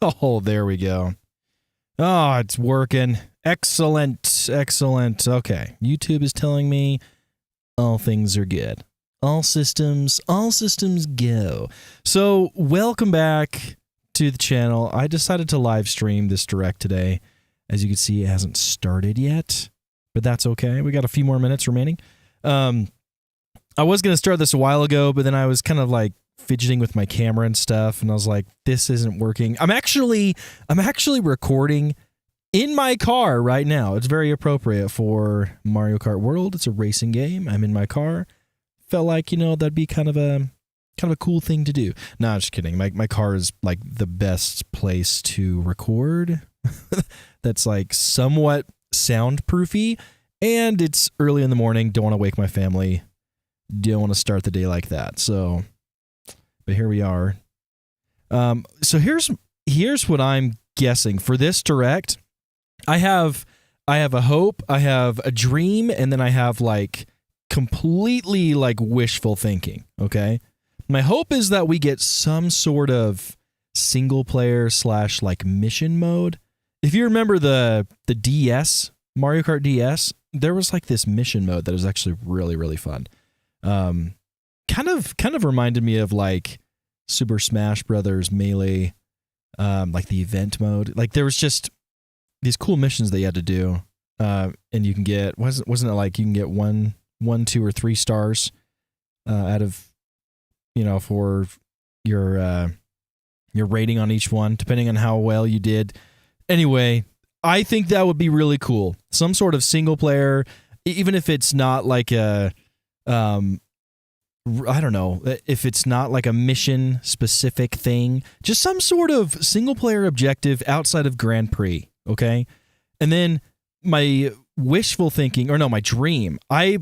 Oh, there we go. Oh, it's working. Excellent. Excellent. Okay. YouTube is telling me all things are good. All systems go. So, welcome back to the channel. I decided to live stream this direct today. As you can see, it hasn't started yet, but that's okay. We got a few more minutes remaining. I was going to start this a while ago, but then I was kind of like fidgeting with my camera and stuff, and I was like, this isn't working. I'm actually recording in my car right now. It's very appropriate for Mario Kart World. It's a racing game. I'm in my car. Felt like, you know, that'd be kind of a cool thing to do. No, just kidding. My car is like the best place to record. That's like somewhat soundproofy, and it's early in the morning. Don't want to wake my family. Don't want to start the day like that. So, but here we are. So here's what I'm guessing for this direct. I have a hope, I have a dream, and then I have like completely like wishful thinking. Okay, my hope is that we get some sort of single player / like mission mode. If you remember the DS, Mario Kart DS, there was like this mission mode that was actually really, really fun. Kind of reminded me of like Super Smash Brothers Melee, like the event mode. Like there was just these cool missions that you had to do, and you can get wasn't it like you can get one, 2, or 3 stars out of, you know, for your rating on each one, depending on how well you did. Anyway, I think that would be really cool. Some sort of single player, even if it's not like a, I don't know, if it's not like a mission specific thing, just some sort of single player objective outside of Grand Prix. Okay. And then my wishful thinking, or no, my dream, I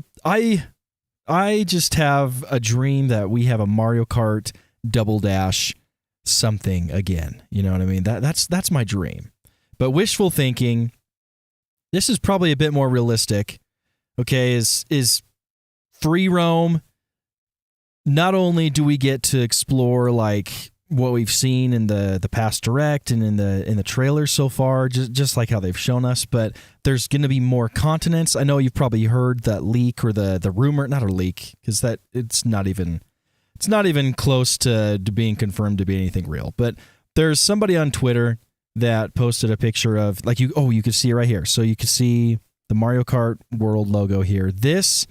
just have a dream that we have a Mario Kart Double Dash something again. You know what I mean? That's my dream. But wishful thinking, this is probably a bit more realistic. Okay, is free roam. Not only do we get to explore like what we've seen in the past direct and in the trailer so far, just like how they've shown us, but there's going to be more continents. I know you've probably heard that leak or the rumor, not a leak, because that it's not even close to being confirmed to be anything real. But there's somebody on Twitter that posted a picture of like you could see it right here. So you can see the Mario Kart World logo here. This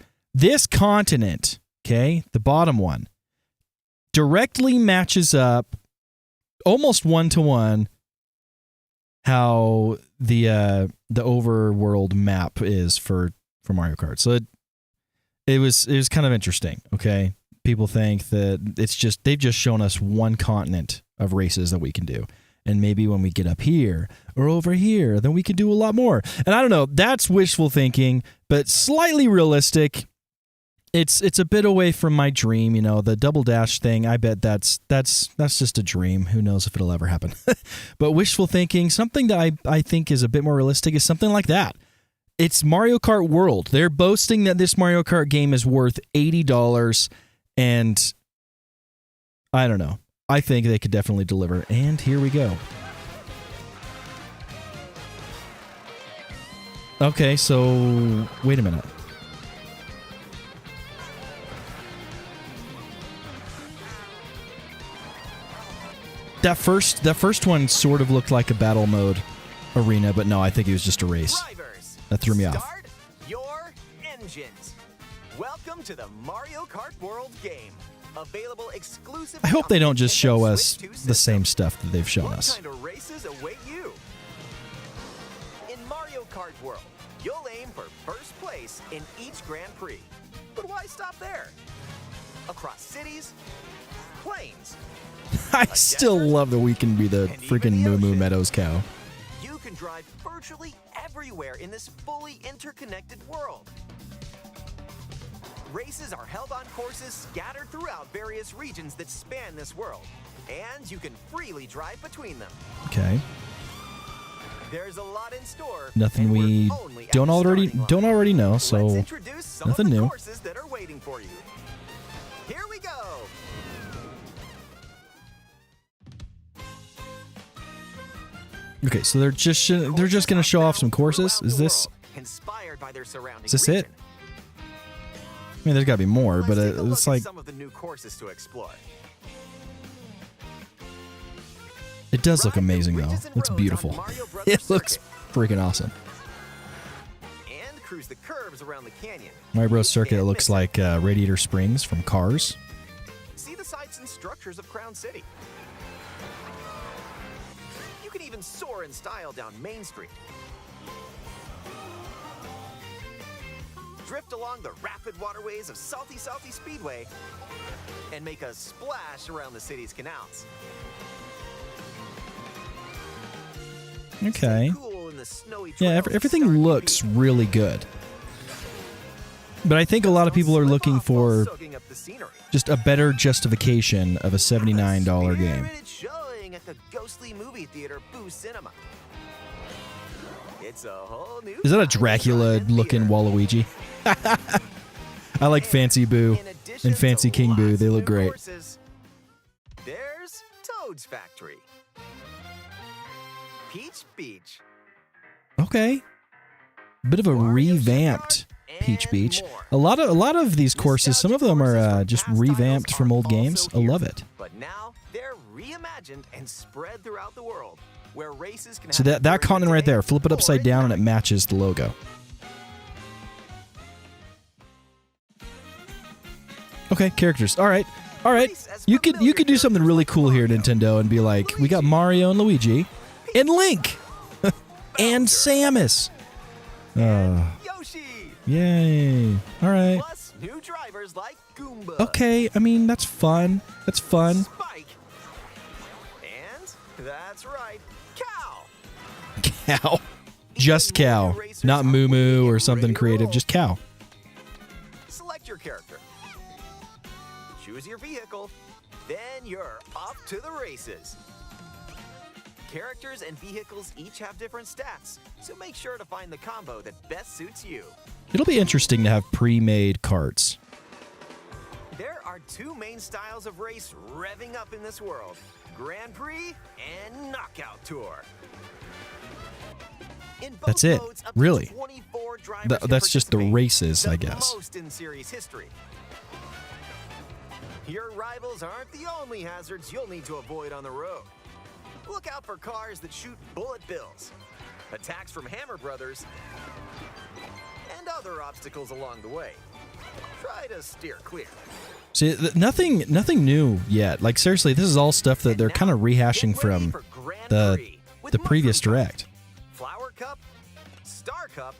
continent, okay, the bottom one, directly matches up almost 1-to-1 how the overworld map is for Mario Kart. So it was kind of interesting, okay? People think that they've just shown us one continent of races that we can do. And maybe when we get up here or over here, then we can do a lot more. And I don't know, that's wishful thinking, but slightly realistic. It's a bit away from my dream, you know, the Double Dash thing. I bet that's just a dream. Who knows if it'll ever happen. But wishful thinking, something that I think is a bit more realistic, is something like that. It's Mario Kart World. They're boasting that this Mario Kart game is worth $80, and I don't know. I think they could definitely deliver. And here we go. Okay, so wait a minute. That first one sort of looked like a battle mode arena, but no, I think it was just a race. That threw me off. Start your engines. Welcome to the Mario Kart World game. Available exclusively. I hope they don't just show us the same stuff that they've shown us. What kind of races await you? In Mario Kart World, you'll aim for first place in each Grand Prix. But why stop there? Across cities, plains. I still love that we can be the freaking Moo Moo Meadows cow. You can drive virtually everywhere in this fully interconnected world. Races are held on courses scattered throughout various regions that span this world, and you can freely drive between them. Okay. There's a lot in store. Nothing we don't already know, so let's introduce some nothing of the new. courses that are waiting for you. Here we go. Okay, so they're just gonna show off some courses. Is this inspired by their surrounding is this it? region? I mean, there's got to be more, but Let's take a look it's at like some of the new courses to explore. it does look Ride the amazing though. ridges and Looks roads beautiful. on Mario Brothers It looks Circuit, freaking awesome. and cruise the curves around the canyon. Mario Bros. Circuit Can't looks miss it. like Radiator Springs from Cars. See the sights and structures of Crown City. You can even soar in style down Main Street. Drift along the rapid waterways of Salty Speedway and make a splash around the city's canals. Okay. Stay cool in the snowy Yeah, trails of everything Stark looks Beach. really good. But I think a lot of people are Slip looking off while for soaking up the scenery. just a better justification of a $79 game. Spirited showing at the ghostly movie theater Boo Cinema. It's a whole new Is that a vibe Dracula-looking theater. Waluigi? I like Fancy Boo In addition and Fancy to King Boo. lots They of look new great. courses, there's Toad's Factory. Peach Beach. Okay. Bit of a Mario revamped Kart, Peach and Beach. more. A lot of these courses, some of them Nostalgic are courses just from past revamped titles from are old also games. I here. love it. But now they're reimagined and spread throughout the world, where races can So happen that during continent the right day there, flip it or upside at down and it night. matches the logo. Okay, characters. All right. You could do something really cool here, Nintendo, and be like, we got Mario and Luigi and Link and Samus. Yoshi. Yay. All right. Plus new drivers like Goomba. Okay, I mean, that's fun. That's fun. Spike. And that's right, Cow. Cow. Just Cow. Not Moo Moo or something creative. Just Cow. Select your character. Choose your vehicle. Then you're off to the races. Characters and vehicles each have different stats, so make sure to find the combo that best suits you. It'll be interesting to have pre-made karts. There are two main styles of race revving up in this world: Grand Prix and Knockout Tour. In both That's it. modes, up to Really? 24 drivers can That's just the participate, races, the I guess. most in series history. Your rivals aren't the only hazards you'll need to avoid on the road. Look out for cars that shoot bullet bills, attacks from Hammer Brothers, and other obstacles along the way. Try to steer clear. See, nothing new yet. Like, seriously, this is all stuff that And they're now, kind of rehashing get ready from for Grand the Prix with the previous Mushroom Cup, Direct. Flower Cup, Star Cup,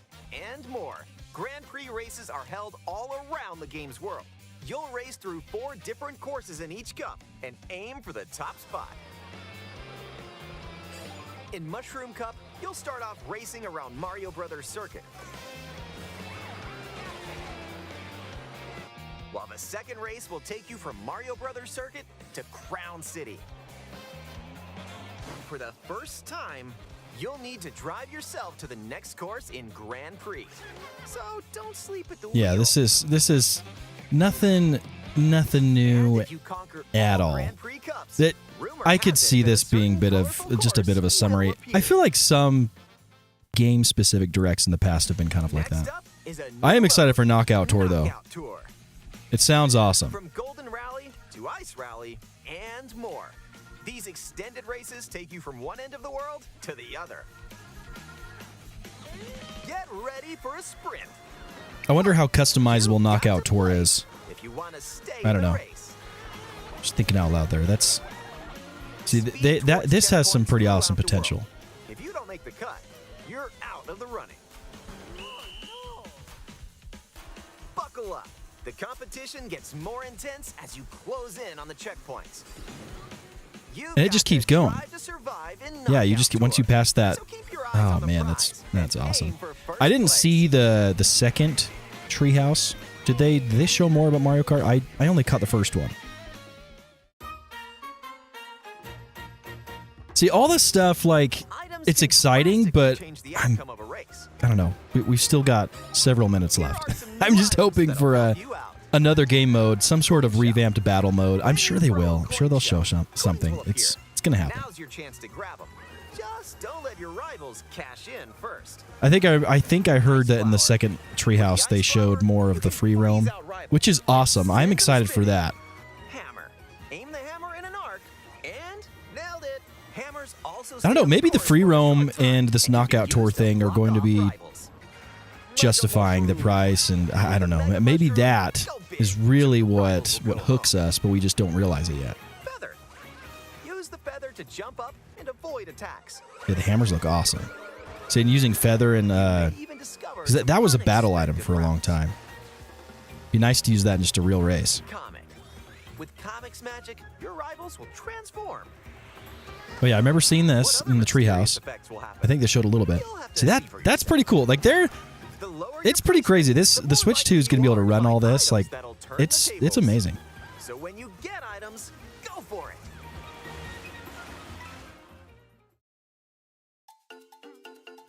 and more. Grand Prix races are held all around the game's world. You'll race through 4 different courses in each cup and aim for the top spot. In Mushroom Cup, you'll start off racing around Mario Brothers Circuit, while the second race will take you from Mario Brothers Circuit to Crown City. For the first time, you'll need to drive yourself to the next course in Grand Prix. So don't sleep at the wheel. Yeah, this is nothing new And if you conquer at all. Grand Prix Cups, That rumor I has could it see that a this being certain colorful just a bit of a course summary. will I appear. feel like some game-specific directs in the past have been kind of like Next that. up is a I am new excited for mode, Knockout Tour, though. Knockout Tour. It sounds awesome. From Golden Rally to Ice Rally and more. These extended races take you from one end of the world to the other. Get ready for a sprint. I wonder how customizable You've got Knockout to Tour play is. if you want to stay I don't in the know. race. Just thinking out loud there. That's see, Speed towards this has some checkpoints pretty throughout awesome the world. potential. If you don't make the cut, you're out of the running. Buckle up. The competition gets more intense as you close in on the checkpoints. You've And it got just to keeps going. drive to survive in Yeah, you Knockout just once you Tour. pass that. So keep your eyes Oh on the man, prize that's and awesome. aim for first I didn't place. see the second treehouse. Did they show more about Mario Kart? I only caught the first one. See, all this stuff, like, Items it's can exciting, drastically but change the I'm outcome of a race. I don't know. We've still got several minutes Here left. are some I'm new just items hoping that'll for help you out. another game mode, some sort of revamped battle mode. I'm sure they will. I'm sure they'll show something. It's It's gonna happen. Now's your chance to grab them. Just don't let your rivals cash in first. I think I heard that in the second treehouse they showed more of the free roam, which is awesome. I'm excited for that. Hammer. Aim the hammer in an arc and nailed it. Hammers also I don't know, maybe the free roam and this knockout tour thing are going to be justifying the price, and I don't know. Maybe that is really what hooks us, but we just don't realize it yet. Feather. Use the feather to jump up and avoid attacks. Yeah, the hammers look awesome. So using feather and because that was a battle item for a long time. Be nice to use that in just a real race. Comic. With Comic's magic, your rivals will transform. Oh yeah, I remember seeing this in the treehouse. I think they showed a little bit. See that's pretty cool. Like it's pretty crazy. The Switch 2 is going to be able to run all this. Like it's amazing. So when you get items, go for it.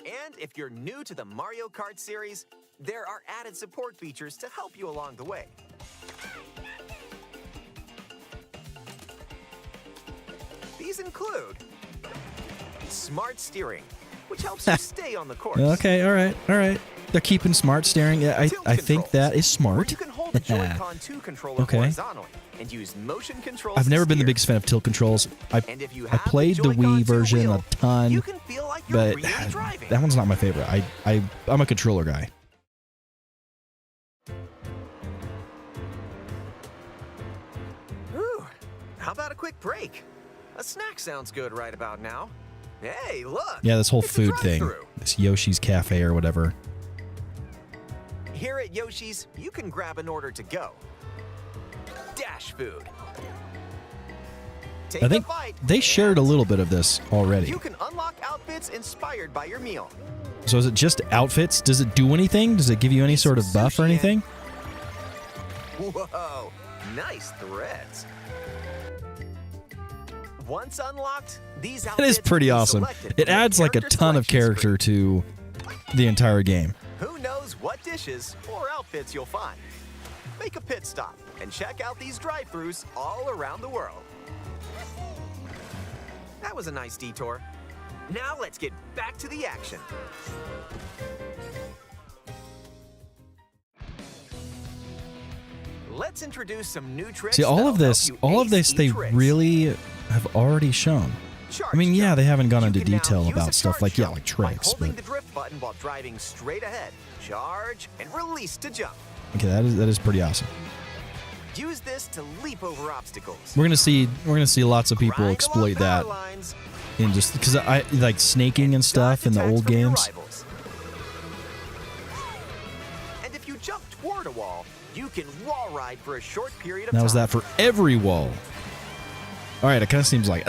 And if you're new to the Mario Kart series, there are added support features to help you along the way. These include smart steering, which helps you stay on the course. Okay, all right. They're keeping smart steering. Yeah, I think that is smart. You can hold the Joy-Con 2 controller horizontally and use motion controls. I've never been the steer. biggest fan of tilt controls. I played the Joy-Con Wii 2 version wheel, a ton, you can feel like you're but really driving. that one's not my favorite. I'm a controller guy. Ooh, how about a quick break? A snack sounds good right about now. Hey, look! Yeah, this whole it's a food thing. drive-thru. This Yoshi's Cafe or whatever. Here at Yoshi's, you can grab an order to go. Dash food. Take I think a bite, they shared a little bit of this already. you can unlock outfits inspired by your meal. So is it just outfits? Does it do anything? Does it give you any sort of buff or anything? Whoa, nice threads. Once unlocked, these That outfits is pretty can be awesome. selected It from the adds like a character ton of selection character screen. to the entire game. Who knows what dishes or outfits you'll find? Make a pit stop and check out these drive-thrus all around the world. That was a nice detour. Now let's get back to the action. Let's introduce some new tricks. See, all that'll of this, help you all of ace this, they each race. really have already shown. Charge I mean, yeah, jump. they haven't gone You into can now detail use about a stuff charge like, yeah, jump like by tricks, holding but the drift button while driving straight ahead. Charge and release to jump. okay, that is pretty awesome. Use this to leap over obstacles. We're gonna see lots of people Grind exploit along power that lines, in just because I like snaking and stuff in the dodge old attacks from your games. rivals. And if you jump toward a wall, you can wall ride for a short period of That time. was that for every wall. All right, it kind of seems like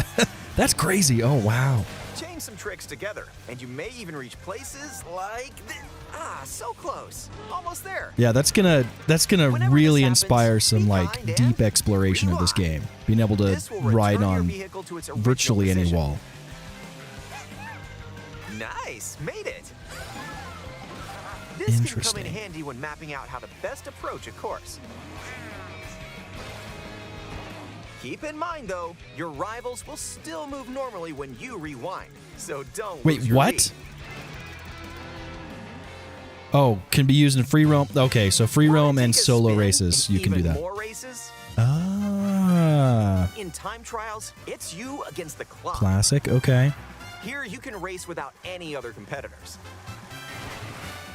that's crazy. Oh wow. Chain some tricks together, and you may even reach places like this. Ah, so close. Almost there. Yeah, that's gonna Whenever really this happens, inspire some be like kind and deep exploration of this rewind. game. Being able to This will return ride your on vehicle to its original virtually any position. wall. Nice, made it. This can come in Interesting. handy when mapping out how to best approach a course. Keep in mind, though, your rivals will still move normally when you rewind, so don't Wait, lose your what? lead. Oh, can be used in free roam. Okay, so free Wanna roam and take a solo spin races, in you can do even that. More races? Ah, In time trials, it's you against the clock. classic. Okay. Here, you can race without any other competitors.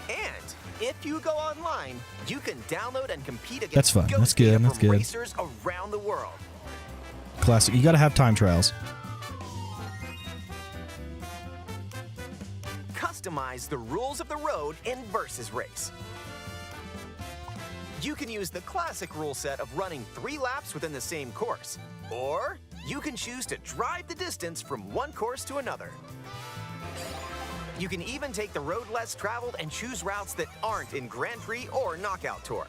And if you go online, you can download and compete against That's fun. ghost That's good. data That's from good. racers around the world. Classic. You got to have time trials. Customize the rules of the road in Versus Race. You can use the classic rule set of running 3 laps within the same course, or you can choose to drive the distance from one course to another. You can even take the road less traveled and choose routes that aren't in Grand Prix or Knockout Tour.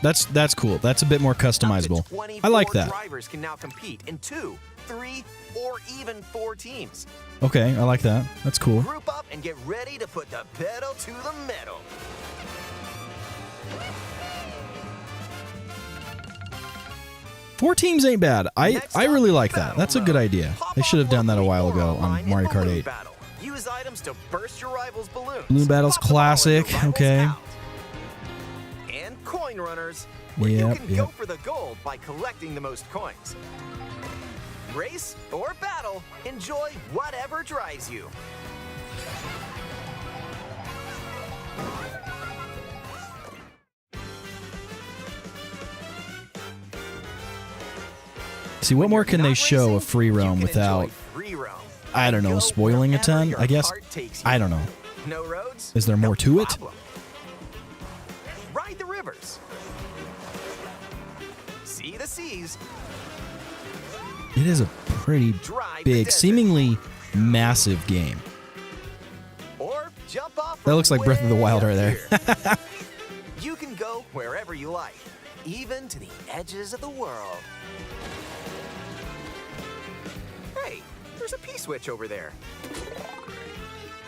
That's cool. That's a bit more Up to customizable. 24 I like that. drivers can now compete in 2, 3, or even 4 teams. Okay, I like that. That's cool. Group up and get ready to put the pedal to the metal. 4 teams ain't bad. Next I up, really like that. battle That's a good mode. idea. Hop They should have done that a one while week ago online on in Mario Kart Balloon 8. Battle. Use items to burst your rivals' balloons. Balloon Battle's Pop the ball in your classic. rivals' Okay. out. And coin runners, where you Yep, can yep. go for the gold by collecting the most coins. Race or battle, enjoy whatever drives you. See, what more When can you're they not show racing, of free you roam can without, enjoy free roam. I don't know, Go spoiling a wherever ton? your I guess. cart takes you. I don't know. No roads? Is there No more to it? problem. Ride the rivers. See the seas. It is a pretty Drive the big, desert. seemingly massive game. Or jump off That looks from like Breath of the way Wild up right there. here. You can go wherever you like, even to the edges of the world. Hey, there's a P-switch over there.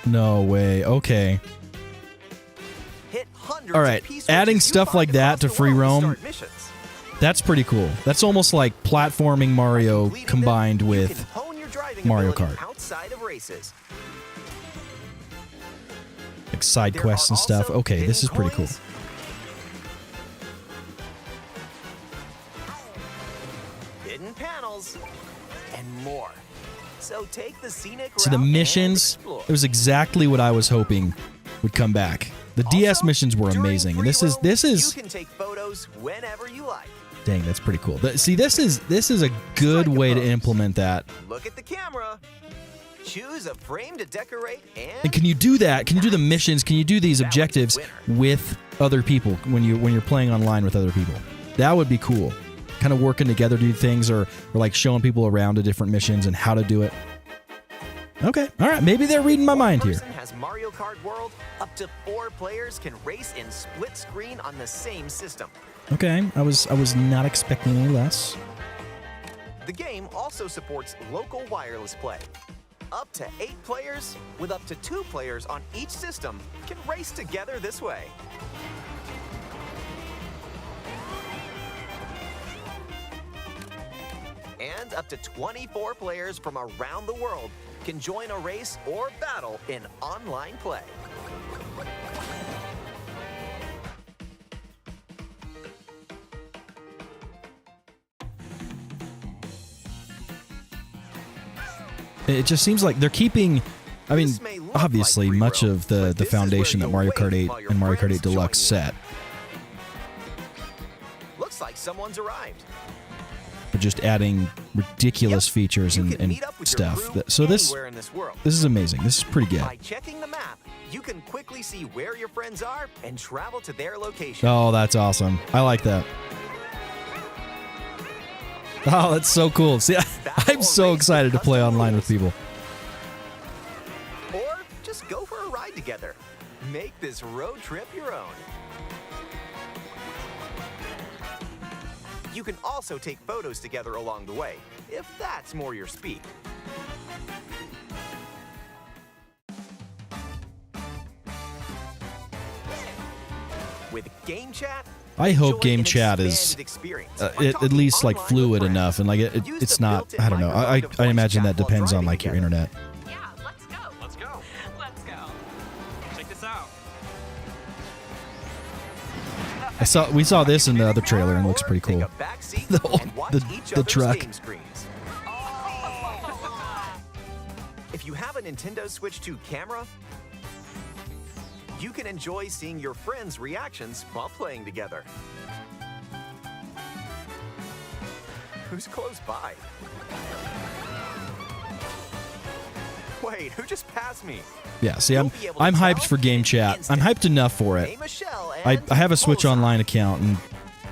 No way. Okay. Hit hundreds All right, of P-switches adding you stuff find like that across to the free world roam, start missions. That's pretty cool. That's almost like platforming Mario Completing combined them, you with can hone your driving Mario ability Kart. outside of races. like side There quests are and stuff. also Okay, this is hidden pretty cool. coins, hidden panels, and more. So take the scenic So the route and missions, explore. it was exactly what I was hoping would come back. The DS Also, missions were during amazing, and free roam, this you is can take photos whenever you like. dang, that's pretty cool. See, this is a good Strike a way to pose. implement that. Look at the camera. Choose a frame to decorate And and can you do that? Can you do the missions? Can you do these That was objectives winner. with other people when you're playing online with other people? That would be cool. Kind of working together to do things, or like showing people around to different missions and how to do it. Okay, all right. Maybe they're reading my mind here. person has Mario Kart World. Up to 4 players can race in split screen on the same system. Okay, I was not expecting any less. The game also supports local wireless play. Up to 8 players, with up to 2 players on each system, can race together this way. And up to 24 players from around the world can join a race or battle in online play. It just seems like they're keeping. I mean, This may look obviously, like free much roam, of the but this is foundation where that you'll Mario wait Kart 8 while your and Mario Kart 8 friends join Deluxe you. set, Looks like someone's arrived. but just adding ridiculous Yep, features you and, can meet up with your stuff. crew So this anywhere in this world. is amazing. This is pretty good. By checking the map, you can quickly see where your friends are and travel to their location. Oh, that's awesome. I like that. Oh, that's so cool. See, I'm so excited to play online with people. Or just go for a ride together. Make this road trip your own. You can also take photos together along the way, if that's more your speed. With Game Chat, I hope enjoy Game an Chat is expanded experience by at talking least like online fluid with enough, friends. and like Use it's the not. built-in I don't know. microphone to I voice imagine chat that while depends on driving like your together. internet. Yeah, let's go. Let's go. Let's go. Check this out. We saw this in the other trailer and it looks Or pretty take cool. a back seat The whole- and watch the- each the other's truck. game screens. If you have a Nintendo Switch 2 camera, you can enjoy seeing your friends' reactions while playing together. Who's close by? Wait, who just passed me? Yeah. See, You'll be able to I'm hyped tell for Game in Chat. I'm instant. hyped enough for it. Hey, Michelle I and have a Switch Bullseye. Online account, and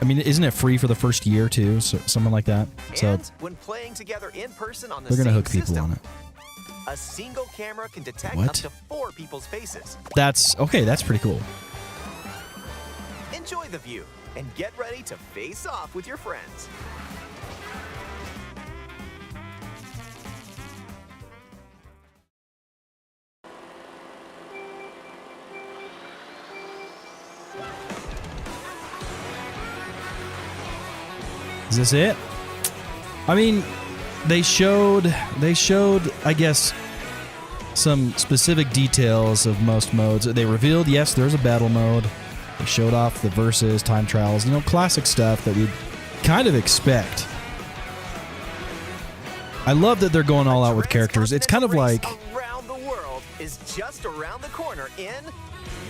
I mean, isn't it free for the first year too? So something like that. So And when playing together in person on the they're gonna same hook people system, on it. a single camera can detect What? up to 4 people's faces. That's okay. That's pretty cool. Enjoy the view and get ready to face off with your friends. Is this it? I mean, they showed, I guess, some specific details of most modes. They revealed, yes, there's a battle mode. They showed off the verses, time trials, classic stuff that we'd kind of expect. I love that they're going all out with characters. It's kind of like... Around the world is just around the corner in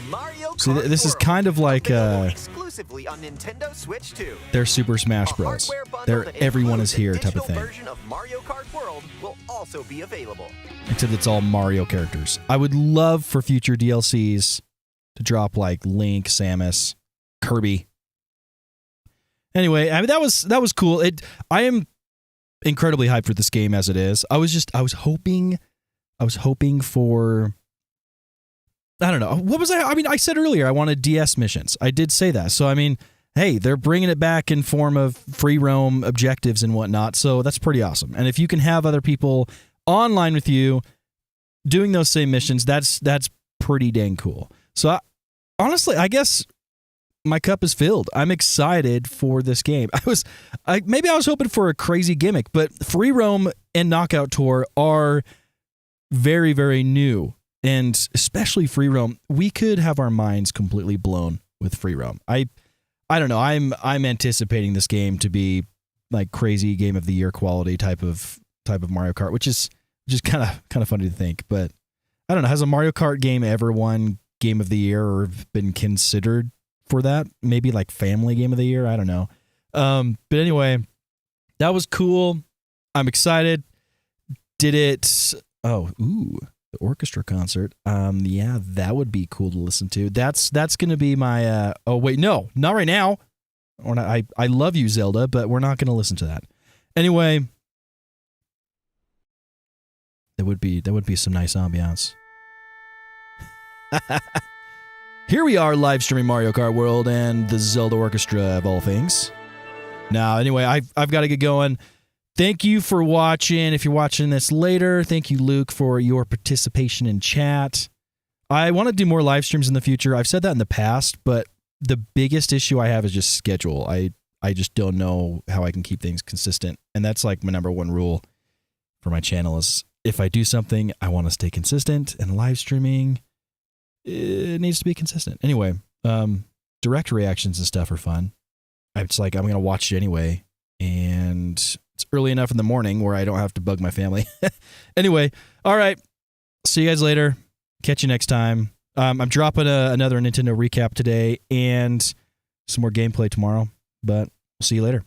Mario Kart So this is World, kind of like exclusively on Nintendo Switch 2. their Super Smash Bros. Their everyone is here type of thing. Version of Mario Kart World will also be available. Except it's all Mario characters. I would love for future DLCs to drop like Link, Samus, Kirby. Anyway, I mean that was cool. I am incredibly hyped for this game as it is. I was hoping for, I don't know. What was I mean, I said earlier I wanted DS missions. I did say that. So I mean, hey, they're bringing it back in form of free roam objectives and whatnot. So that's pretty awesome. And if you can have other people online with you doing those same missions, that's pretty dang cool. So honestly, I guess my cup is filled. I'm excited for this game. Maybe I was hoping for a crazy gimmick, but free roam and knockout tour are very, very new, and especially free roam. We could have our minds completely blown with free roam. I don't know. I'm anticipating this game to be like crazy game of the year quality type of Mario Kart, which is just kind of funny to think. But I don't know. Has a Mario Kart game ever won game of the year or been considered for that? Maybe like family game of the year. I don't know. But anyway, that was cool. I'm excited. Did it? The orchestra concert. Yeah, that would be cool to listen to. That's gonna be my. Oh wait, no, not right now. Or not, I love you, Zelda, but we're not gonna listen to that. Anyway, that would be some nice ambiance. Here we are live streaming Mario Kart World and the Zelda Orchestra of all things. Now, anyway, I've got to get going. Thank you for watching. If you're watching this later, thank you, Luke, for your participation in chat. I want to do more live streams in the future. I've said that in the past, but the biggest issue I have is just schedule. I just don't know how I can keep things consistent. And that's like my number one rule for my channel is if I do something, I want to stay consistent, and live streaming, it needs to be consistent. Anyway, direct reactions and stuff are fun. It's like I'm going to watch it anyway, and it's early enough in the morning where I don't have to bug my family. Anyway, all right. See you guys later. Catch you next time. I'm dropping another Nintendo recap today and some more gameplay tomorrow, but we'll see you later.